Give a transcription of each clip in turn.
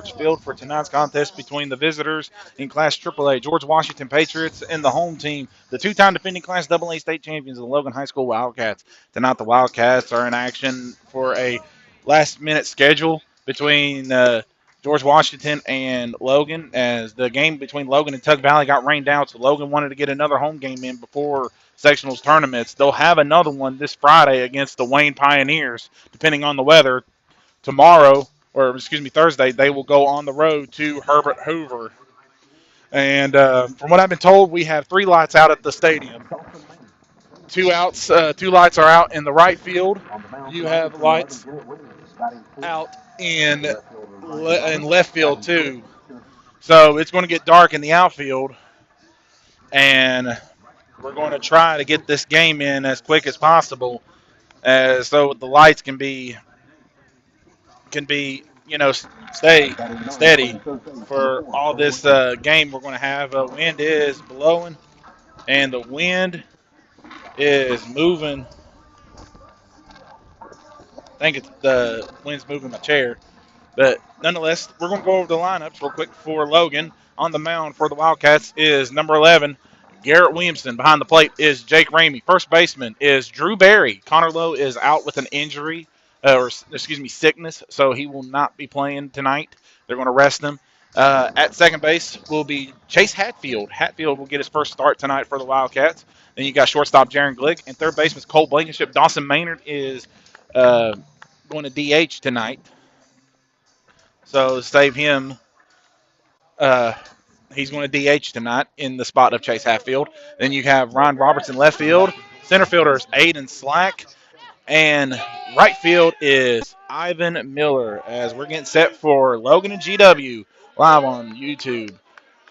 Field for tonight's contest between the visitors in Class AAA, George Washington Patriots, and the home team, the two-time defending Class AA state champions, the Logan High School Wildcats. Tonight, the Wildcats are in action for a last-minute schedule between George Washington and Logan, as the game between Logan and Tug Valley got rained out, so Logan wanted to get another home game in before sectionals tournaments. They'll have another one this Friday against the Wayne Pioneers, depending on the weather. Tomorrow, or excuse me, Thursday, they will go on the road to Herbert Hoover. And from what I've been told, we have three lights out at the stadium. Two lights are out in the right field. You have lights out in left field too. So it's going to get dark in the outfield, and we're going to try to get this game in as quick as possible, so the lights can be stay steady for all this game we're going to have. Wind is blowing, and the wind is moving. I think it's the wind's moving my chair. But nonetheless, we're going to go over the lineups real quick for Logan. On the mound for the Wildcats is number 11, Garrett Williamson. Behind the plate is Jake Ramey. First baseman is Drew Berry. Connor Lowe is out with an injury, sickness, so he will not be playing tonight. They're going to rest him. At second base will be Chase Hatfield. Hatfield will get his first start tonight for the Wildcats. Then you got shortstop Jaron Glick, and third baseman is Cole Blankenship. Dawson Maynard is going to DH tonight. So save him. Uh, he's going to DH tonight in the spot of Chase Hatfield. Then you have Ryan Robertson left field. Center fielders Aiden Slack. And right field is Ivan Miller, as we're getting set for Logan and GW live on YouTube.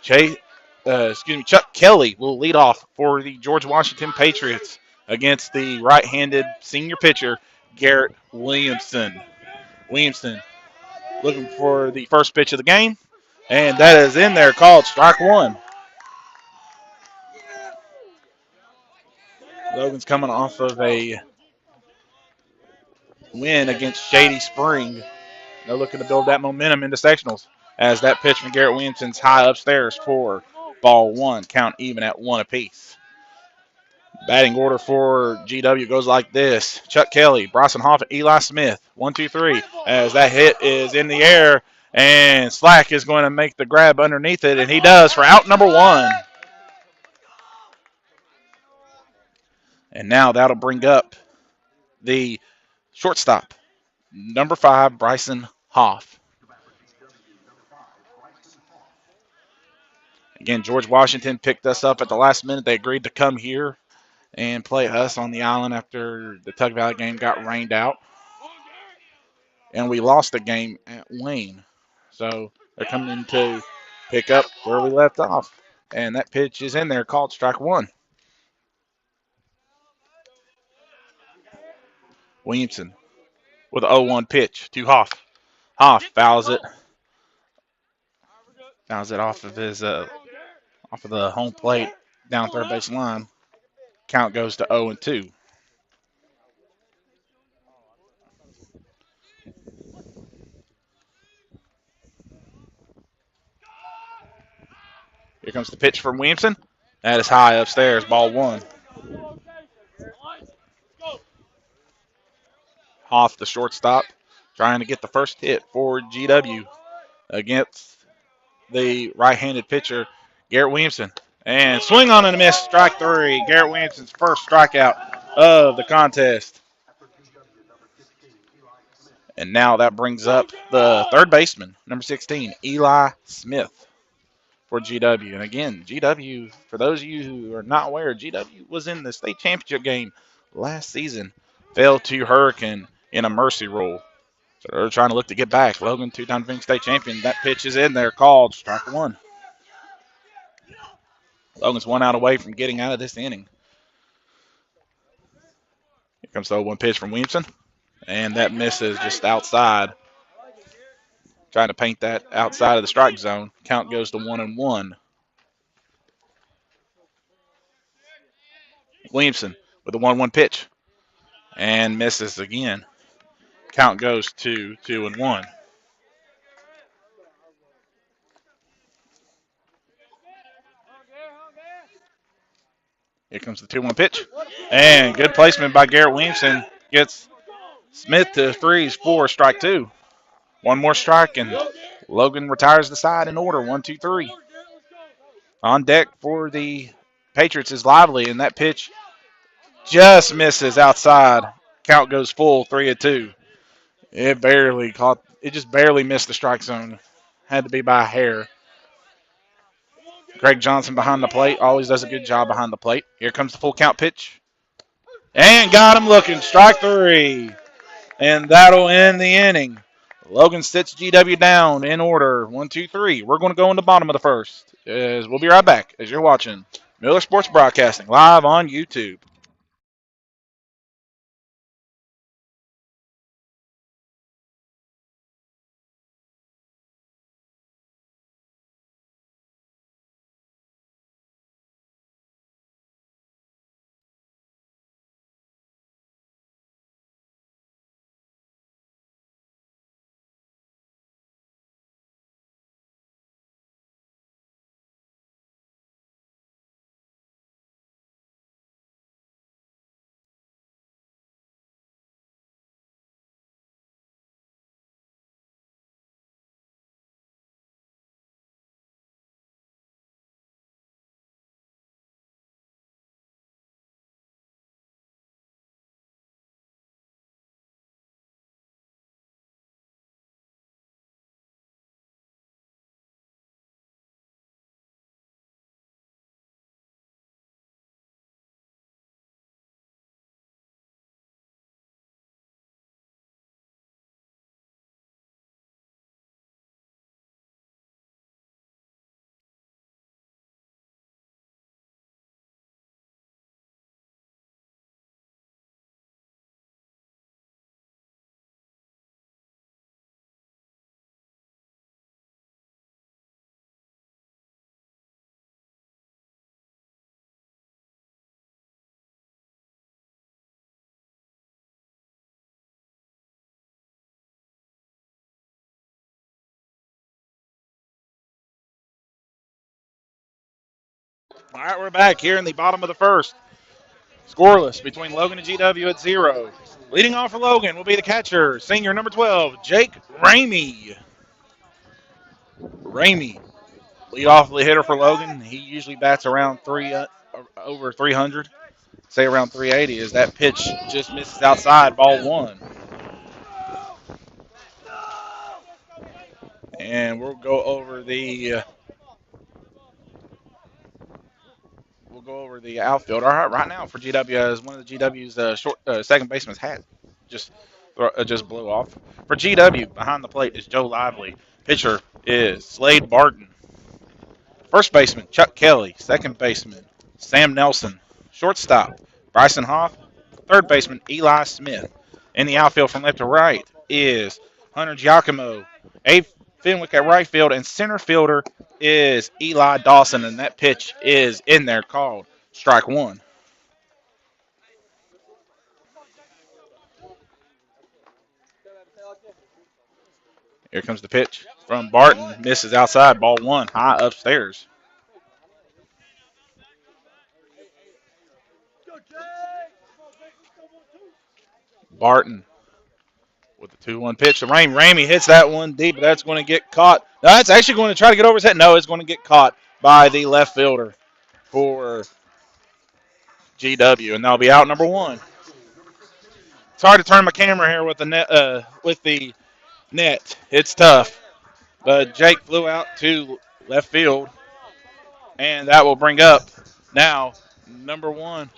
Chuck Kelly will lead off for the George Washington Patriots against the right-handed senior pitcher, Garrett Williamson. Williamson looking for the first pitch of the game, and that is in there, called strike one. Logan's coming off of a win against Shady Spring. They're looking to build that momentum into sectionals, as that pitch from Garrett Williamson's high upstairs for ball one, count even at one apiece. Batting order for GW goes like this: Chuck Kelly, Bryson Hoffett, Eli Smith. 1, 2, 3. As that hit is in the air, and Slack is going to make the grab underneath it, and he does for out number one. And now that'll bring up the shortstop, number 5, Bryson Hoff. Again, George Washington picked us up at the last minute. They agreed to come here and play us on the island after the Tug Valley game got rained out. And we lost the game at Wayne. So they're coming in to pick up where we left off. And that pitch is in there, called strike one. Williamson with an 0-1 pitch to Hoff. Hoff fouls it. Fouls it off of the home plate down third base line. Count goes to 0-2. Here comes the pitch from Williamson. That is high upstairs, ball one. Hoff, the shortstop, trying to get the first hit for GW against the right-handed pitcher, Garrett Williamson. And swing on and a miss, strike three. Garrett Williamson's first strikeout of the contest. And now that brings up the third baseman, number 16, Eli Smith for GW. And again, GW, for those of you who are not aware, GW was in the state championship game last season. Failed to Hurricane in a mercy rule. So they're trying to look to get back. Logan, two-time defending state champion. That pitch is in there, called strike one. Logan's 1 out away from getting out of this inning. Here comes the 0-1 pitch from Williamson. And that misses just outside. Trying to paint that outside of the strike zone. Count goes to 1-1. Williamson with a 1-1 pitch. And misses again. Count goes to 2-1. Here comes the 2-1 pitch. And good placement by Garrett Williamson. Gets Smith to freeze for strike 2. One more strike, and Logan retires the side in order. 1-2-3. On deck for the Patriots is Lively, and that pitch just misses outside. Count goes full, 3-2. It barely caught. It just barely missed the strike zone. Had to be by a hair. Greg Johnson behind the plate always does a good job behind the plate. Here comes the full count pitch. And got him looking. Strike 3. And that'll end the inning. Logan sits GW down in order. 1-2-3. We're going to go in the bottom of the first. We'll be right back as you're watching Miller Sports Broadcasting live on YouTube. All right, we're back here in the bottom of the first. Scoreless between Logan and GW at 0. Leading off for Logan will be the catcher, senior number 12, Jake Ramey. Ramey, leadoff hitter for Logan. He usually bats around over 300, say around 380. As that pitch just misses outside, ball 1. And we'll go over the outfield. All right, right now for GW, as one of the GW's second baseman's hat just blew off. For GW, behind the plate is Joe Lively. Pitcher is Slade Barton. First baseman, Chuck Kelly. Second baseman, Sam Nelson. Shortstop, Bryson Hoff. Third baseman, Eli Smith. In the outfield from left to right is Hunter Giacomo. Abe Fenwick at right field, and center fielder is Eli Dawson, and that pitch is in there, called strike 1. Here comes the pitch from Barton. Misses outside, ball 1, high upstairs. Barton with the 2-1 pitch. The Ramey hits that one deep, but that's going to get caught. No, that's actually going to try to get over his head. No, it's going to get caught by the left fielder for GW, and that'll be out number 1. It's hard to turn my camera here with the net. It's tough. But Jake flew out to left field, and that will bring up now number 1.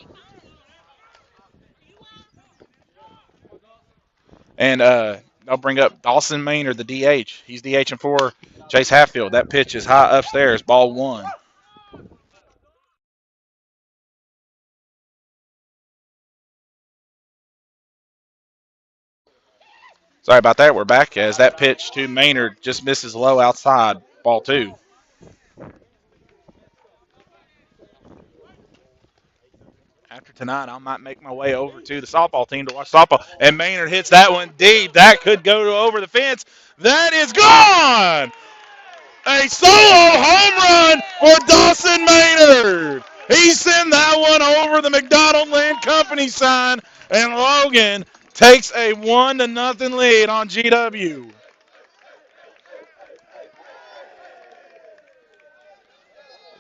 And I'll bring up Dawson Maynard, the DH. He's DHing for Chase Hatfield. That pitch is high upstairs, ball 1. Sorry about that. We're back as that pitch to Maynard just misses low outside, ball 2. After tonight, I might make my way over to the softball team to watch softball. And Maynard hits that one deep. That could go over the fence. That is gone! A solo home run for Dawson Maynard. He sent that one over the McDonald Land Company sign, and Logan takes a 1-0 lead on GW.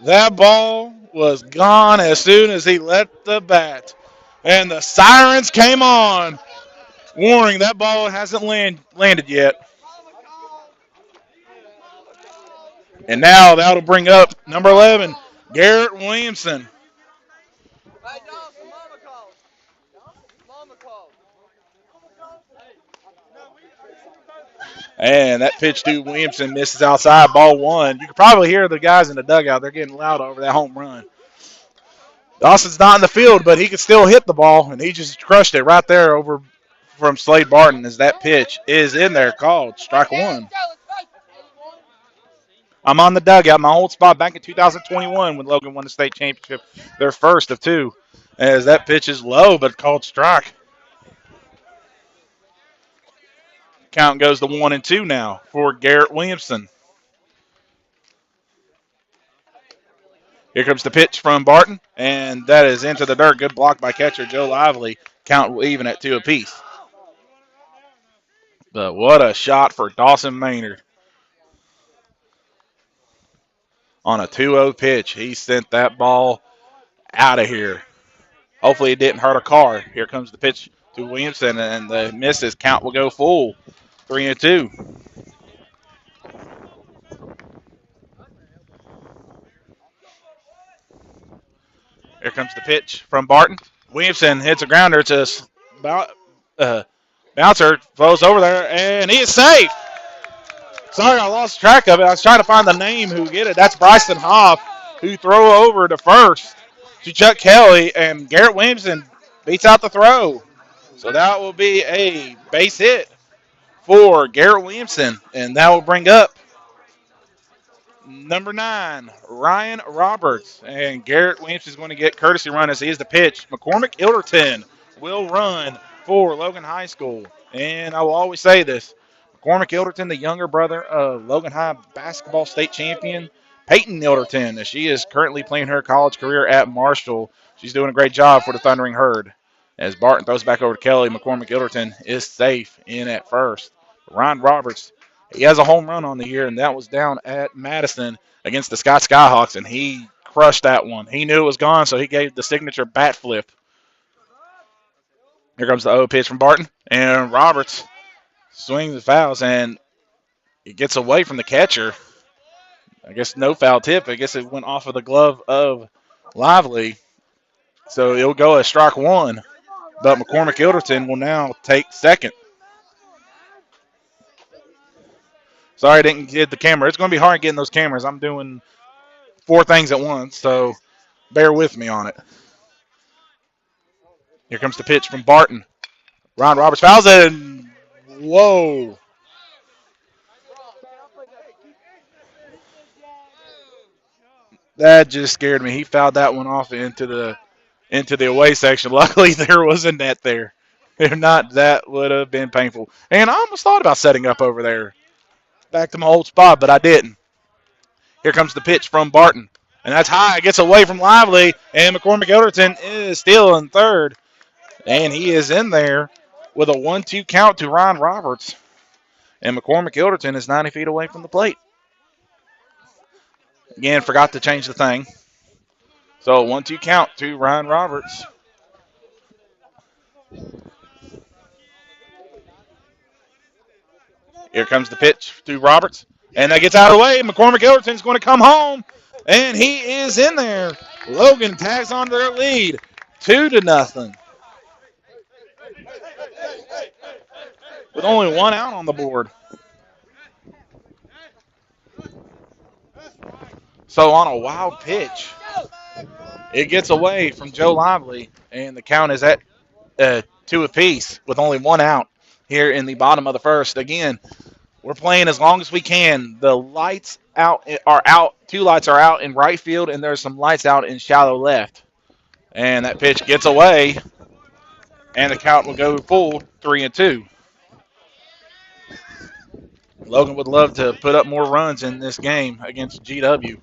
That ball was gone as soon as he let the bat. And the sirens came on, warning that ball hasn't landed yet. And now that'll bring up number 11, Garrett Williamson. And that pitch to Williamson misses outside, ball one. You can probably hear the guys in the dugout. They're getting loud over that home run. Dawson's not in the field, but he could still hit the ball, and he just crushed it right there over from Slade Barton as that pitch is in there, called strike one. I'm on the dugout, my old spot back in 2021 when Logan won the state championship, their first of two, as that pitch is low but called strike. Count goes to 1-2 now for Garrett Williamson. Here comes the pitch from Barton, and that is into the dirt. Good block by catcher Joe Lively. Count will even at 2 apiece. But what a shot for Dawson Maynard. On a 2-0 pitch, he sent that ball out of here. Hopefully it didn't hurt a car. Here comes the pitch to Williamson, and the misses. Count will go full. 3-2. Here comes the pitch from Barton. Williamson hits a grounder to bouncer, flows over there, and he is safe. Sorry, I lost track of it. I was trying to find the name who get it. That's Bryson Hoff, who throw over to first to Chuck Kelly, and Garrett Williamson beats out the throw. So that will be a base hit for Garrett Williamson, and that will bring up number 9, Ryan Roberts. And Garrett Williamson is going to get courtesy run as he is the pitch. McCormick Ilderton will run for Logan High School. And I will always say this, McCormick Ilderton, the younger brother of Logan High basketball state champion Peyton Ilderton, as she is currently playing her college career at Marshall. She's doing a great job for the Thundering Herd. As Barton throws back over to Kelly, McCormick Ilderton is safe in at first. Ryan Roberts, he has a home run on the year, and that was down at Madison against the Scott Skyhawks, and he crushed that one. He knew it was gone, so he gave the signature bat flip. Here comes the 0 pitch from Barton, and Roberts swings the fouls, and it gets away from the catcher. I guess no foul tip. I guess it went off of the glove of Lively, so it'll go as strike one. But McCormick Ilderton will now take second. Sorry I didn't get the camera. It's going to be hard getting those cameras. I'm doing 4 things at once, so bear with me on it. Here comes the pitch from Barton. Ron Roberts fouls it, and whoa. That just scared me. He fouled that one off into the away section. Luckily, there was a net there. If not, that would have been painful. And I almost thought about setting up over there. Back to my old spot, but I didn't. Here comes the pitch from Barton. And that's high. It gets away from Lively. And McCormick Ilderton is still in third. And he is in there with a 1-2 count to Ryan Roberts. And McCormick Ilderton is 90 feet away from the plate. Again, forgot to change the thing. So 1-2 count to Ryan Roberts. Here comes the pitch to Roberts. And that gets out of the way. McCormick Ilderton's going to come home. And he is in there. Logan tags on to their lead. 2-0. With only 1 out on the board. So on a wild pitch, it gets away from Joe Lively, and the count is at 2 apiece with only 1 out here in the bottom of the first. Again, we're playing as long as we can. The lights are out. 2 lights are out in right field, and there's some lights out in shallow left. And that pitch gets away, and the count will go full 3-2. Logan would love to put up more runs in this game against GW.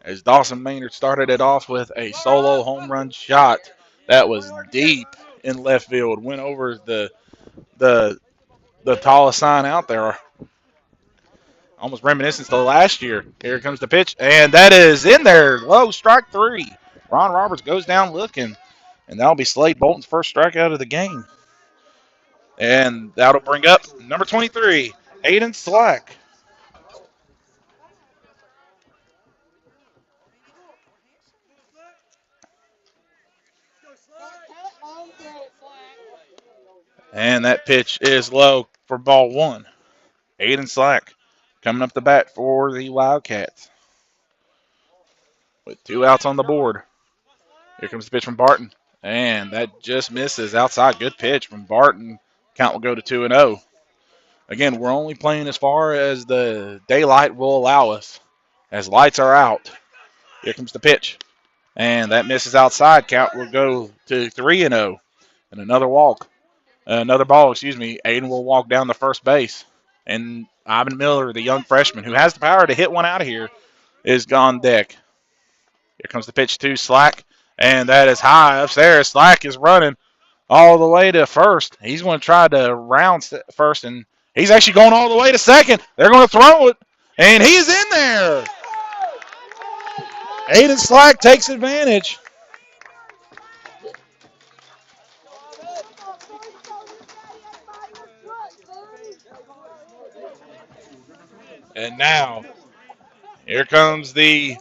as Dawson Maynard started it off with a solo home run shot that was deep in left field, went over the the tallest sign out there, almost reminiscent to last year. Here comes the pitch, and that is in there, low, strike three. Ron Roberts goes down looking, and that'll be Slade Bolton's first strikeout of the game. And that'll bring up number 23, Aiden Slack. And that pitch is low for ball one. Aiden Slack coming up the bat for the Wildcats with 2 outs on the board. Here comes the pitch from Barton. And that just misses outside. Good pitch from Barton. Count will go to 2-0. Again, we're only playing as far as the daylight will allow us. As lights are out. Here comes the pitch. And that misses outside. Count will go to 3-0. And another walk. Another ball, excuse me. Aiden will walk down the first base. And Ivan Miller, the young freshman, who has the power to hit one out of here, is on deck. Here comes the pitch to Slack. And that is high upstairs. Slack is running all the way to first. He's going to try to round first, and he's actually going all the way to second. They're going to throw it, and he's in there. Aiden Slack takes advantage. And now, here comes the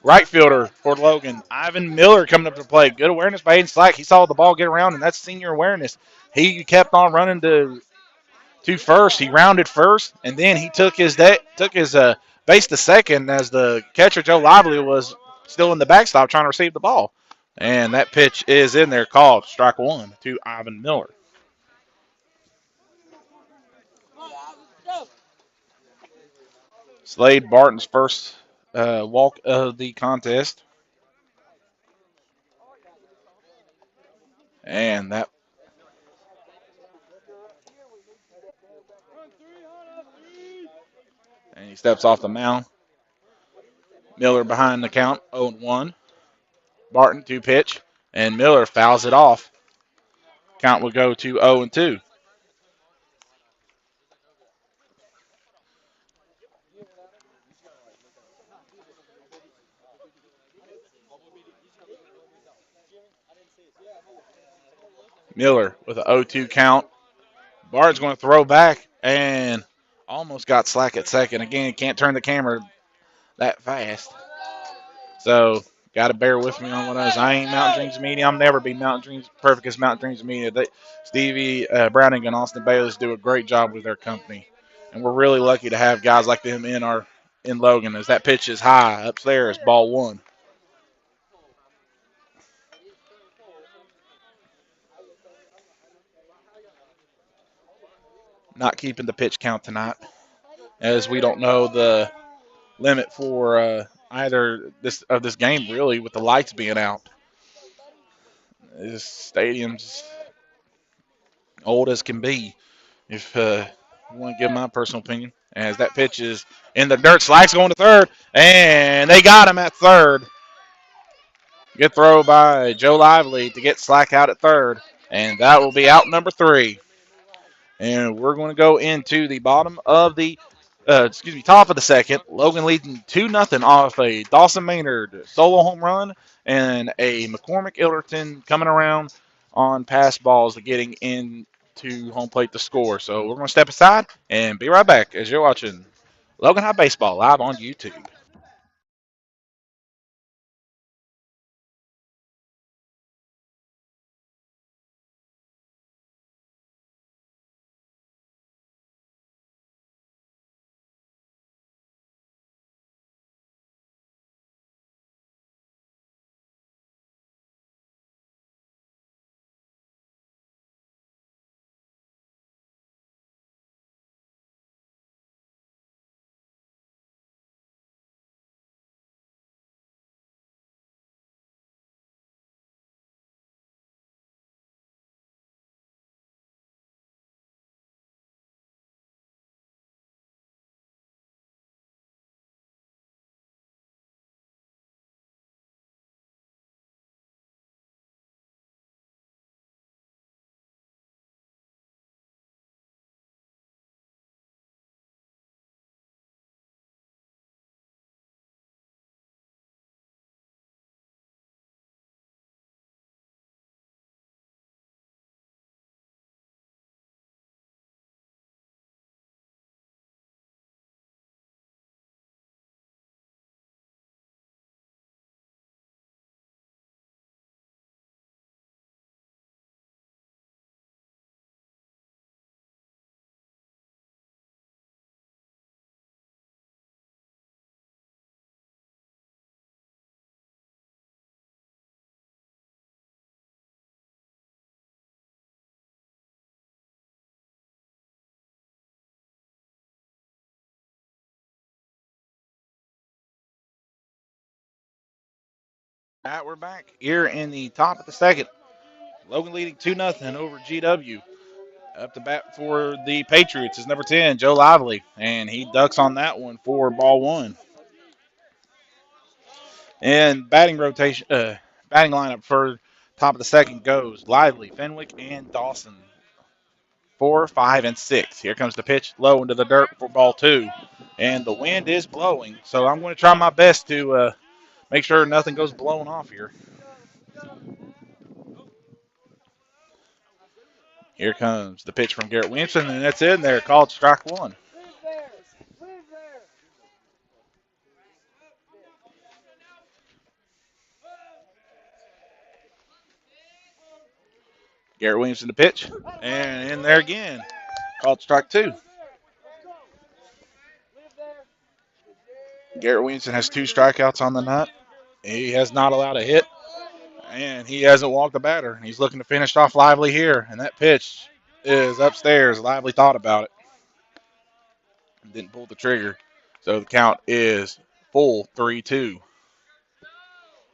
right fielder for Logan, Ivan Miller, coming up to play. Good awareness by Aiden Slack. He saw the ball get around, and that's senior awareness. He kept on running to first. He rounded first, and then he took his base to second as the catcher Joe Lively was still in the backstop trying to receive the ball. And that pitch is in there, called strike one to Ivan Miller. Slade Barton's first walk of the contest. And that and he steps off the mound. Miller behind the count, 0-1. Barton to pitch, and Miller fouls it off. Count will go to 0-2. Miller with an 0-2 count. Barton's going to throw back and almost got Slack at second. Again, can't turn the camera that fast. So, got to bear with me on what I ain't Mountain Dreams Media. I'll never be Mountain Dreams, perfect as Mountain Dreams Media. Stevie Browning and Austin Bayless do a great job with their company. And we're really lucky to have guys like them in Logan, as that pitch is high upstairs, ball one. Not keeping the pitch count tonight, as we don't know the limit for either this game, really, with the lights being out. This stadium's old as can be, if you want to give my personal opinion. As that pitch is in the dirt, Slack's going to third, and they got him at third. Good throw by Joe Lively to get Slack out at third, and that will be out number 3. And we're going to go into the top of the second. Logan leading 2-0 off a Dawson Maynard solo home run and a McCormick Ilderton coming around on pass balls to getting into home plate to score. So we're going to step aside and be right back as you're watching Logan High Baseball live on YouTube. We're back here in the top of the second. Logan leading 2-0 over GW. Up to bat for the Patriots is number 10, Joe Lively, and he ducks on that one for ball one. And batting lineup for top of the second goes Lively, Fenwick, and Dawson. 4, 5, and 6. Here comes the pitch low into the dirt for ball two. And the wind is blowing, so I'm going to try my best to make sure nothing goes blowing off here. Here comes the pitch from Garrett Williamson, and that's in there, called strike one. Garrett Williamson to pitch, and in there again, called strike two. Garrett Williamson has 2 strikeouts on the night. He has not allowed a hit, and he hasn't walked the batter. He's looking to finish off Lively here, and that pitch is upstairs. Lively thought about it. Didn't pull the trigger. So the count is full 3-2.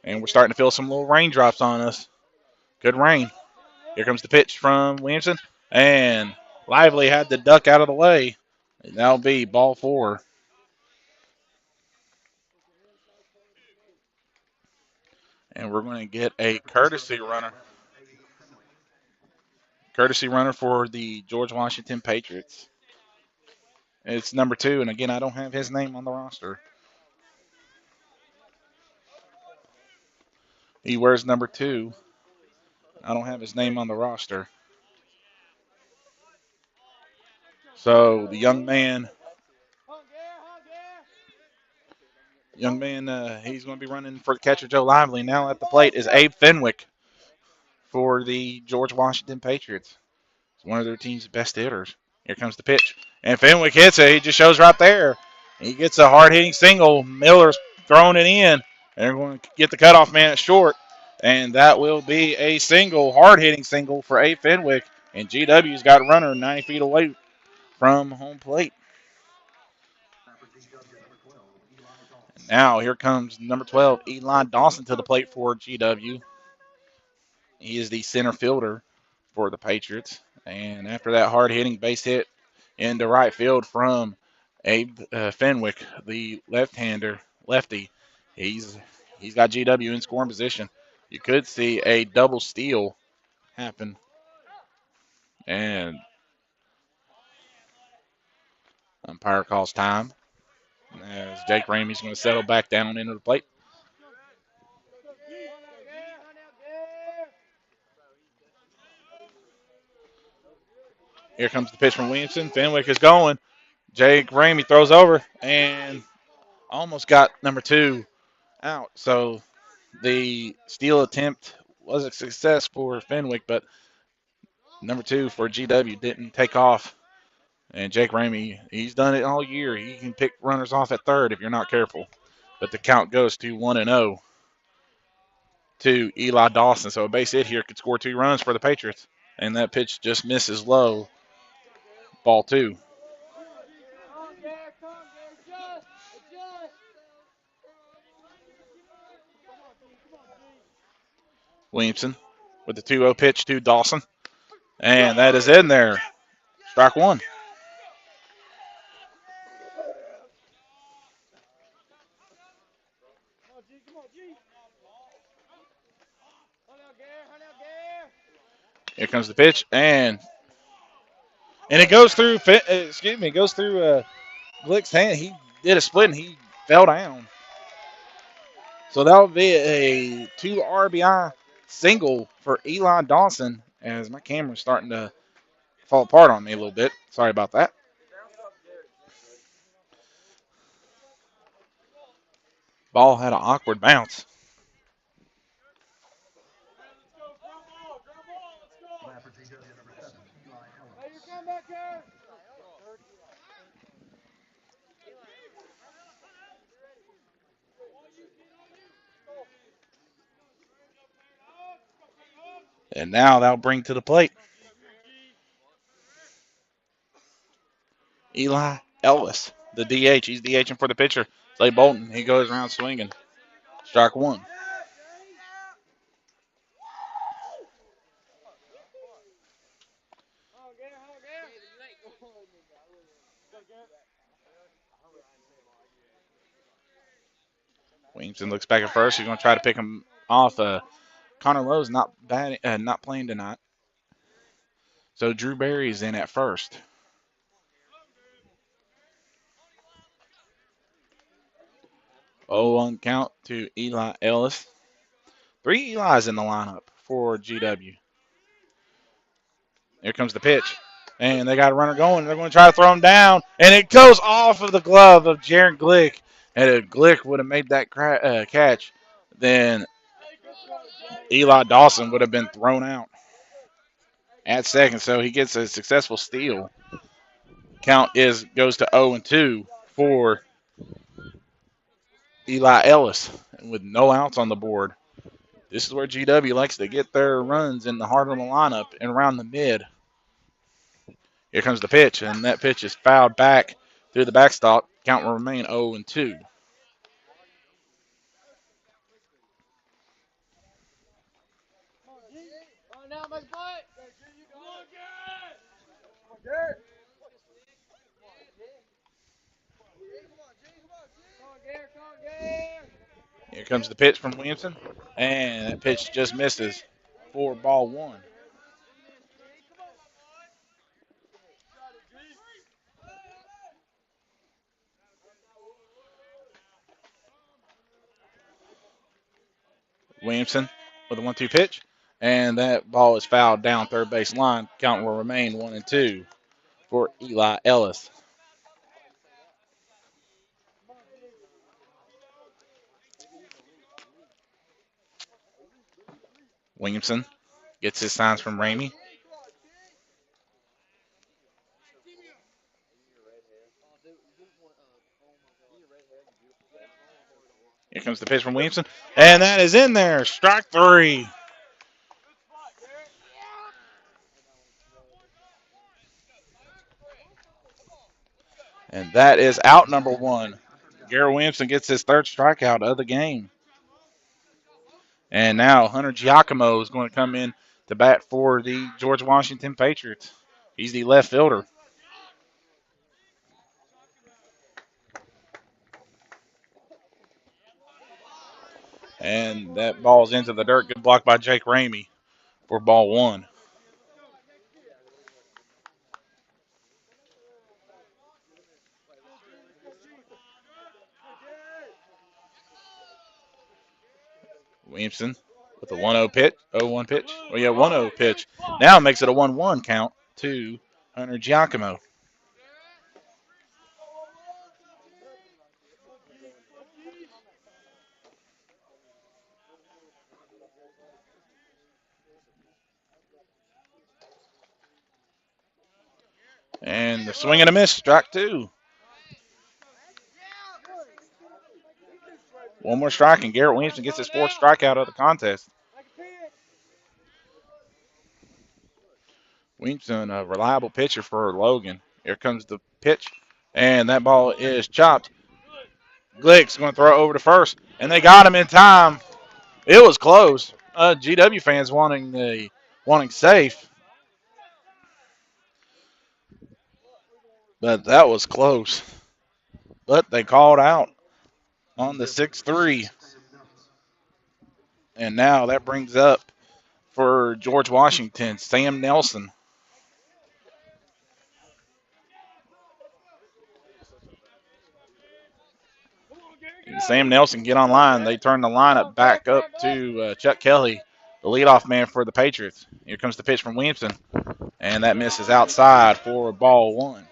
And we're starting to feel some little raindrops on us. Good rain. Here comes the pitch from Williamson. And Lively had the duck out of the way. And that'll be ball 4. And we're going to get a courtesy runner. Courtesy runner for the George Washington Patriots. It's number 2. And again, I don't have his name on the roster. He wears number 2. I don't have his name on the roster. So the young man, he's going to be running for catcher Joe Lively. Now at the plate is Abe Fenwick for the George Washington Patriots. It's one of their team's best hitters. Here comes the pitch. And Fenwick hits it. He just shows right there. He gets a hard-hitting single. Miller's throwing it in. And they're going to get the cutoff man at short. And that will be a single, hard-hitting single for Abe Fenwick. And GW's got a runner 90 feet away from home plate. Now here comes number 12, Eli Dawson, to the plate for GW. He is the center fielder for the Patriots. And after that hard-hitting base hit into right field from Abe Fenwick, the lefty, he's got GW in scoring position. You could see a double steal happen. And umpire calls time as Jake Ramey's going to settle back down into the plate. Here comes the pitch from Williamson. Fenwick is going. Jake Ramey throws over and almost got number 2 out. So the steal attempt was a success for Fenwick, but number 2 for GW didn't take off. And Jake Ramey, he's done it all year. He can pick runners off at third if you're not careful. But the count goes to 1-0 to Eli Dawson. So a base hit here could score 2 runs for the Patriots. And that pitch just misses low. Ball 2. Williamson with the 2-0 pitch to Dawson. And that is in there. Strike 1. Here comes the pitch, and it goes through. It goes through Glick's hand. He did a split, and he fell down. So that would be a 2 RBI single for Eli Dawson. As my camera's starting to fall apart on me a little bit. Sorry about that. Ball had an awkward bounce. And now that'll bring to the plate Eli Ellis, the DH. He's DHing for the pitcher. Clay Bolton. He goes around swinging. Strike 1. Williamson looks back at first. He's going to try to pick him off. Connor Lowe's not not playing tonight. So Drew Berry's in at first. 0-1 count to Eli Ellis. 3 Eli's in the lineup for GW. Here comes the pitch. And they got a runner going. They're going to try to throw him down. And it goes off of the glove of Jaron Glick. And if Glick would have made that catch, then Eli Dawson would have been thrown out at second. So he gets a successful steal. Count goes to 0-2 for Eli Ellis with no outs on the board. This is where GW likes to get their runs in the heart of the lineup and around the mid. Here comes the pitch, and that pitch is fouled back through the backstop. Count will remain 0-2. Here comes the pitch from Williamson, and that pitch just misses for ball one. Williamson with a 1-2 pitch, and that ball is fouled down third base line. Count will remain 1-2 for Eli Ellis. Williamson gets his signs from Ramey. Here comes the pitch from Williamson, and that is in there. Strike 3. And that is out number 1. Garrett Williamson gets his third strikeout of the game. And now Hunter Giacomo is going to come in to bat for the George Washington Patriots. He's the left fielder. And that ball's into the dirt. Good block by Jake Ramey for ball 1. Williamson with a 1-0 pitch. 0-1 pitch. Oh, yeah, 1-0 pitch. Now makes it a 1-1 count to Hunter Giacomo. And the swing and a miss, strike 2. One more strike, and Garrett Williamson gets his 4th strikeout of the contest. Williamson, a reliable pitcher for Logan. Here comes the pitch, and that ball is chopped. Glick's going to throw it over to first, and they got him in time. It was close. GW fans wanting safe, but that was close. But they called out on the 6-3. And now that brings up for George Washington, Sam Nelson. And Sam Nelson get online. They turn the lineup back up to Chuck Kelly, the leadoff man for the Patriots. Here comes the pitch from Williamson, and that misses outside for ball 1.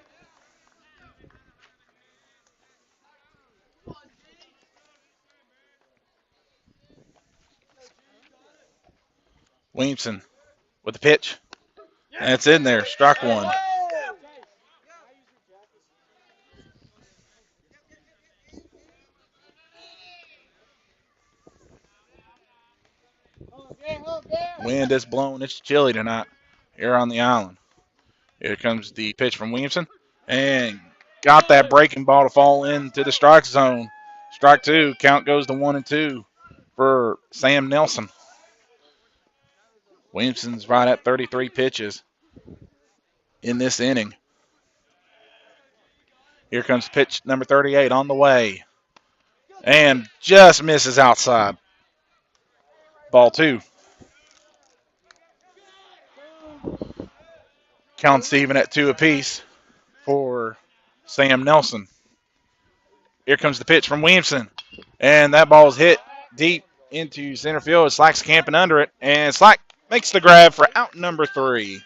Williamson with the pitch. And it's in there. Strike 1. Wind is blowing. It's chilly tonight here on the island. Here comes the pitch from Williamson. And got that breaking ball to fall into the strike zone. Strike 2. Count goes to 1-2 for Sam Nelson. Williamson's right at 33 pitches in this inning. Here comes pitch number 38 on the way. and just misses outside. Ball two. Counts even at two apiece for Sam Nelson. Here comes the pitch from Williamson. And that ball is hit deep into center field. Slack's camping under it. And Slack makes the grab for out number three.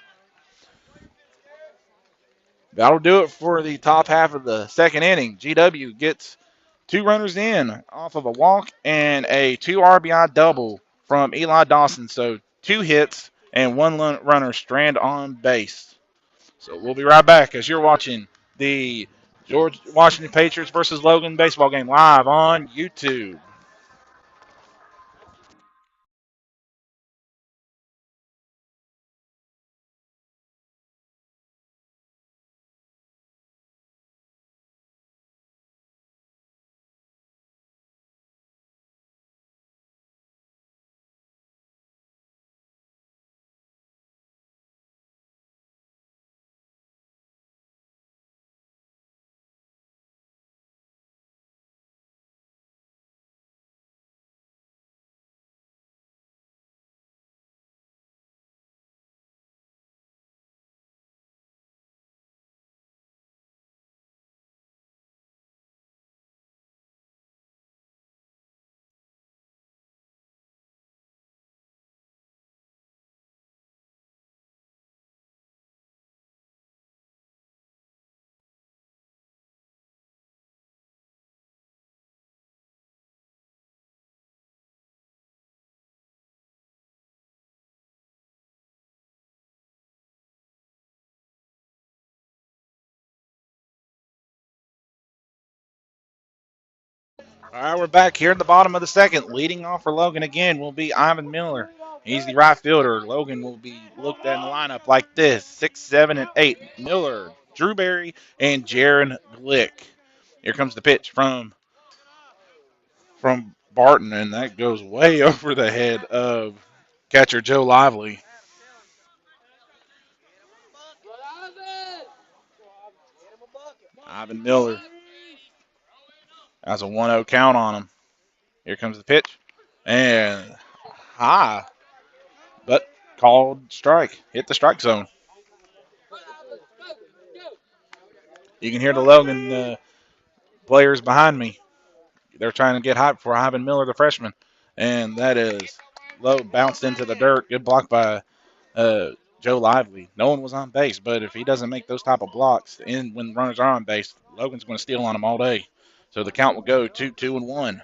That'll do it for the top half of the second inning. GW gets two runners in off of a walk and a two RBI double from Eli Dawson. So two hits and one runner strand on base. So we'll be right back as you're watching the George Washington Patriots versus Logan baseball game live on YouTube. All right, we're back here at the bottom of the second. Leading off for Logan again will be Ivan Miller. He's the right fielder. Logan will be looked at in the lineup like this: 6, 7, and 8. Miller, Drew Berry, and Jaron Glick. Here comes the pitch from Barton, and that goes way over the head of catcher Joe Lively. Ivan Miller has a 1-0 count on him. Here comes the pitch, and high, but called strike. Hit the strike zone. You can hear the Logan players behind me. They're trying to get hype for Ivan Miller, the freshman, and that is low, bounced into the dirt. Good block by Joe Lively. No one was on base, but if he doesn't make those type of blocks in when runners are on base, Logan's going to steal on him all day. So the count will go 2-2-1.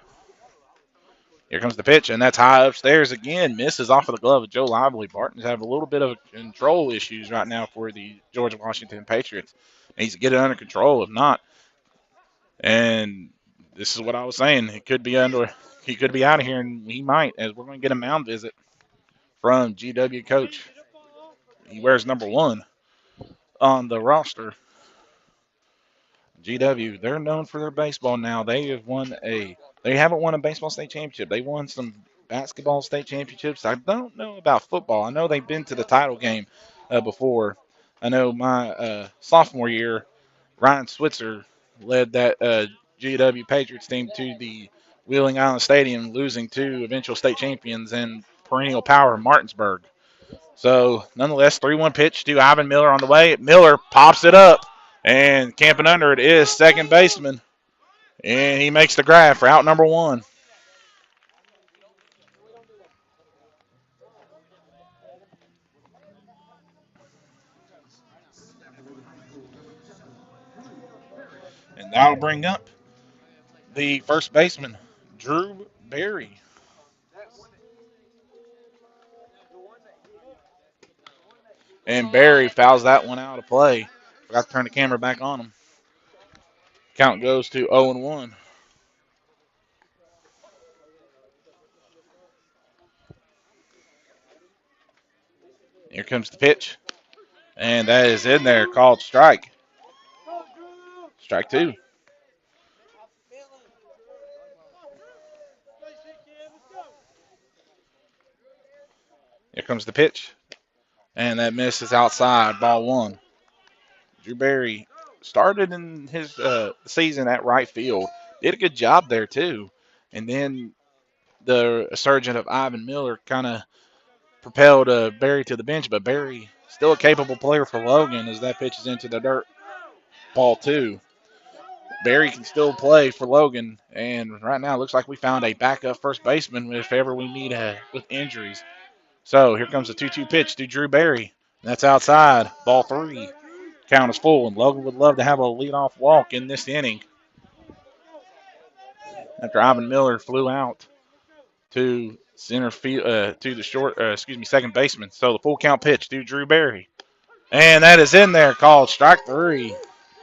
Here comes the pitch, and that's high upstairs again. Misses off of the glove of Joe Lively. Barton's having a little bit of control issues right now for the George Washington Patriots. Needs to get it under control. If not, and this is what I was saying, he could be out of here, and he might, as we're going to get a mound visit from GW coach. He wears number 1 on the roster. GW, they're known for their baseball now. They haven't won a baseball state championship. They won some basketball state championships. I don't know about football. I know they've been to the title game before. I know my sophomore year, Ryan Switzer led that GW Patriots team to the Wheeling Island Stadium, losing to eventual state champions and perennial power Martinsburg. So, nonetheless, 3-1 pitch to Ivan Miller on the way. Miller pops it up, and camping under it is second baseman, and he makes the grab for out number 1. And that'll bring up the first baseman, Drew Berry. And Berry fouls that one out of play. Forgot to turn the camera back on him. Count goes to 0-1. Here comes the pitch. And that is in there, called strike. Strike 2. Here comes the pitch. And that misses outside, ball 1. Drew Berry started in his season at right field. Did a good job there, too. And then the surgeon of Ivan Miller kind of propelled Barry to the bench, but Barry still a capable player for Logan as that pitches into the dirt. Ball two. Barry can still play for Logan, and right now it looks like we found a backup first baseman if ever we need with injuries. So here comes the 2-2 pitch to Drew Barry. That's outside. Ball three. Count is full, and Logan would love to have a leadoff walk in this inning after Ivan Miller flew out to center field to the second baseman. So the full count pitch to Drew Barry, and that is in there, called strike three.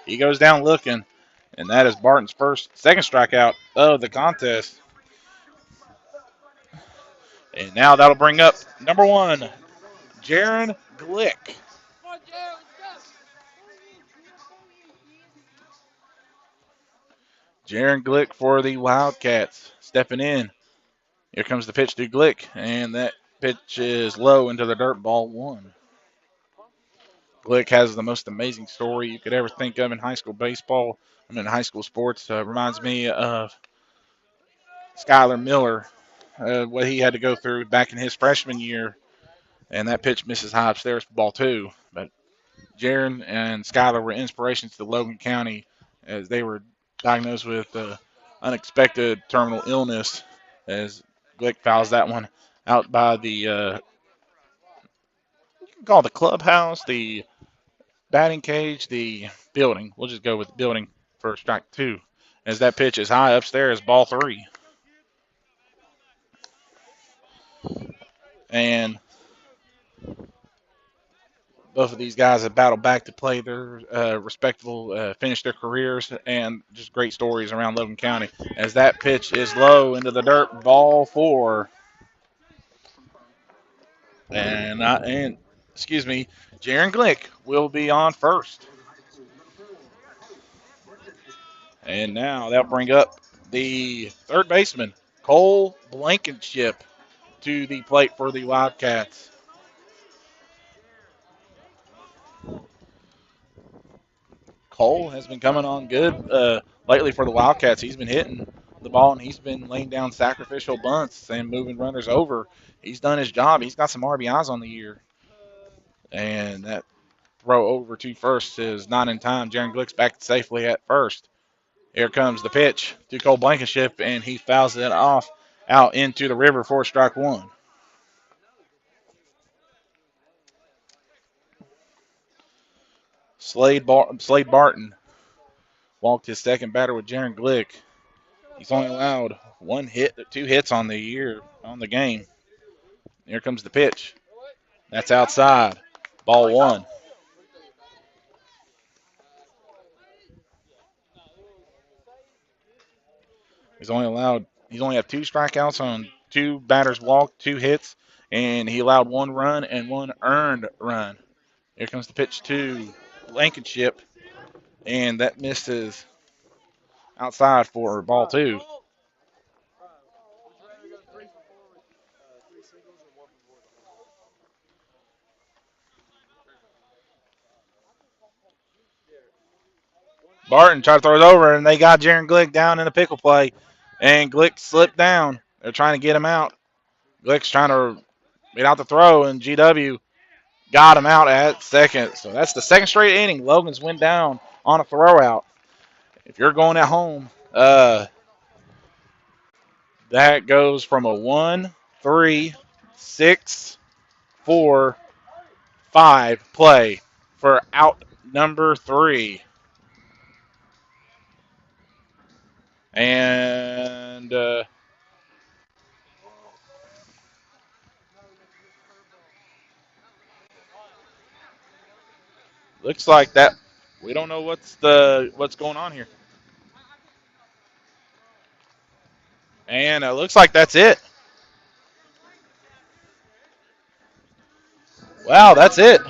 He goes down looking, and that is Barton's second strikeout of the contest. And now that'll bring up number one, Jaron Glick. Jaron Glick for the Wildcats stepping in. Here comes the pitch to Glick, and that pitch is low into the dirt, ball one. Glick has the most amazing story you could ever think of in high school baseball. High school sports. Reminds me of Skylar Miller, what he had to go through back in his freshman year, and that pitch misses high upstairs for ball two. But Jaron and Skylar were inspirations to Logan County as they were diagnosed with unexpected terminal illness as Glick fouls that one out by the, you can call it the clubhouse, the batting cage, the building. We'll just go with the building for strike two as that pitch is high upstairs, ball three. And both of these guys have battled back to play their respectable, finish their careers, and just great stories around Logan County. As that pitch is low into the dirt, ball four. And Jaron Glick will be on first. And now they'll bring up the third baseman, Cole Blankenship, to the plate for the Wildcats. Cole has been coming on good lately for the Wildcats. He's been hitting the ball, and he's been laying down sacrificial bunts and moving runners over. He's done his job. He's got some RBIs on the year. And that throw over to first is not in time. Jaron Glick's back safely at first. Here comes the pitch to Cole Blankenship, and he fouls it off out into the river for strike one. Slade Barton walked his second batter with Jaron Glick. He's only allowed two hits on the year, on the game. Here comes the pitch. That's outside. Ball one. He's only had two strikeouts on two batters walked, two hits, and he allowed one run and one earned run. Here comes the pitch to Blankenship, and that misses outside for ball two. Barton tried to throw it over, and they got Jaron Glick down in a pickle play, and Glick slipped down. They're trying to get him out. Glick's trying to get out the throw, and GW got him out at second. So that's the second straight inning. Logan's went down on a throwout. If you're going at home, that goes from a 1, 3, 6, 4, 5 play for out number 3. And looks like that. We don't know what's going on here. And it looks like that's it. Wow, that's it.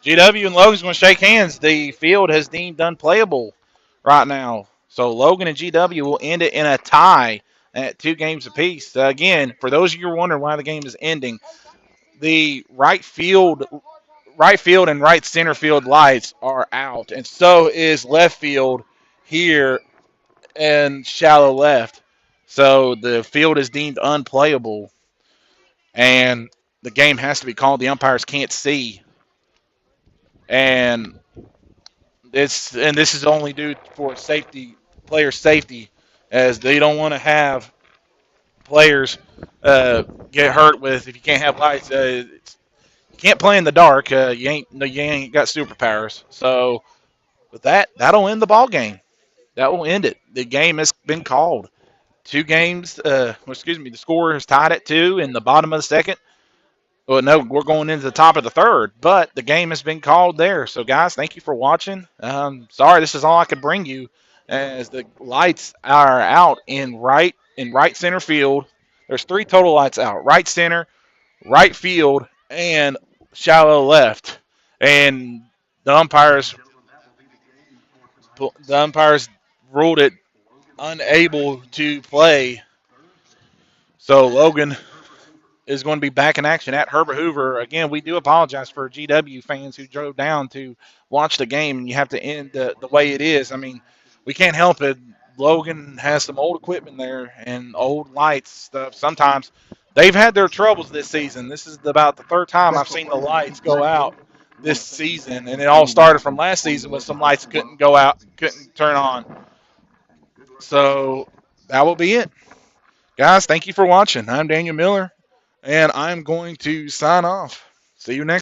GW and Logan's going to shake hands. The field has deemed unplayable right now. So Logan and GW will end it in a tie at 2 games apiece. Again, for those of you who are wondering why the game is ending, the right field and right center field lights are out, and so is left field here and shallow left. So the field is deemed unplayable, and the game has to be called. The umpires can't see, and this is only due for safety, player safety, as they don't want to have players get hurt with if you can't have lights. You can't play in the dark. You ain't got superpowers. So with that, that'll end the ball game. That will end it. The game has been called. Two games. Excuse me. The score is tied at 2 in the bottom of the second. Well, no, we're going into the top of the third, but the game has been called there. So, guys, thank you for watching. Sorry, this is all I could bring you, as the lights are out in right center field. There's 3 total lights out: right center, right field, and shallow left. And the umpires, the umpires ruled it unable to play. So Logan is going to be back in action at Herbert Hoover. Again, we do apologize for GW fans who drove down to watch the game, and you have to end the way it is. I mean, we can't help it. Logan has some old equipment there and old lights stuff. Sometimes they've had their troubles this season. This is about the third time I've seen the lights go out this season, and it all started from last season when some lights couldn't go out, couldn't turn on. So that will be it. Guys, thank you for watching. I'm Daniel Miller, and I'm going to sign off. See you next